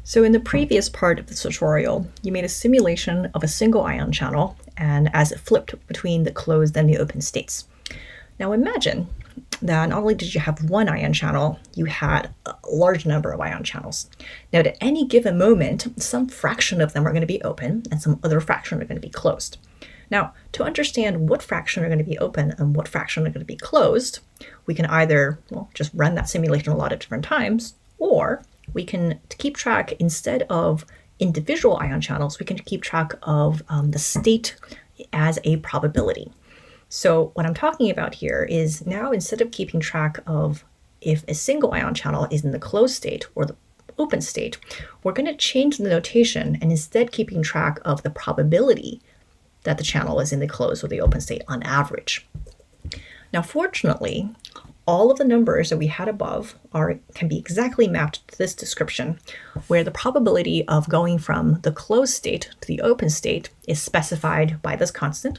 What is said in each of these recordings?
So in the previous part of the tutorial, you made a simulation of a single ion channel and as it flipped between the closed and the open states. Now imagine that not only did you have one ion channel, you had a large number of ion channels. Now at any given moment, some fraction of them are going to be open and some other fraction are going to be closed. Now, to understand what fraction are going to be open and what fraction are going to be closed, we can either just run that simulation a lot of different times, or we can keep track, instead of individual ion channels, we can keep track of the state as a probability. So what I'm talking about here is now, instead of keeping track of if a single ion channel is in the closed state or the open state, we're going to change the notation and instead keeping track of the probability that the channel is in the closed or the open state on average. Now, fortunately, all of the numbers that we had above can be exactly mapped to this description, where the probability of going from the closed state to the open state is specified by this constant.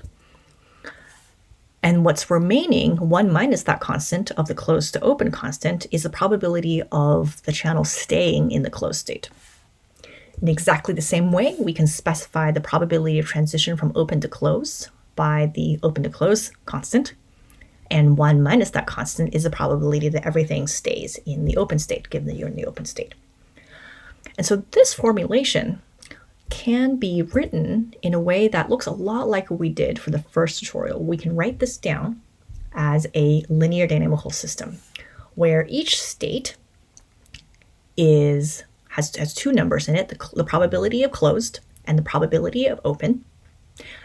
And what's remaining, 1 minus that constant of the closed to open constant, is the probability of the channel staying in the closed state. In exactly the same way, we can specify the probability of transition from open to close by the open to close constant. And 1 minus that constant is the probability that everything stays in the open state, given that you're in the open state. And so this formulation can be written in a way that looks a lot like what we did for the first tutorial. We can write this down as a linear dynamical system, where each state has two numbers in it, the probability of closed and the probability of open,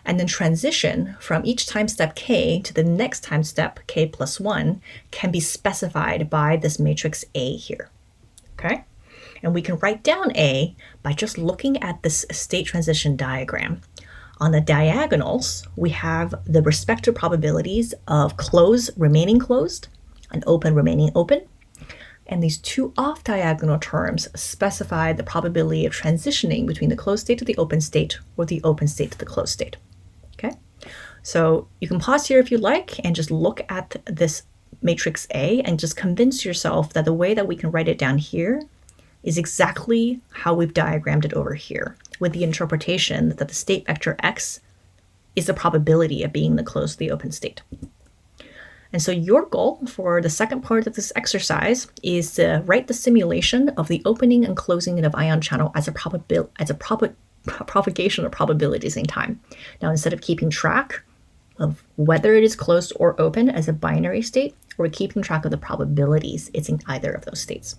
and then transition from each time step k to the next time step k plus 1 can be specified by this matrix A here, okay? And we can write down A by just looking at this state transition diagram. On the diagonals, we have the respective probabilities of close remaining closed and open remaining open. And these two off-diagonal terms specify the probability of transitioning between the closed state to the open state or the open state to the closed state. Okay, so you can pause here if you like and just look at this matrix A and just convince yourself that the way that we can write it down here is exactly how we've diagrammed it over here, with the interpretation that the state vector x is the probability of being the closed to the open state. And so your goal for the second part of this exercise is to write the simulation of the opening and closing of ion channel as a propagation of probabilities in time. Now, instead of keeping track of whether it is closed or open as a binary state, we're keeping track of the probabilities it's in either of those states.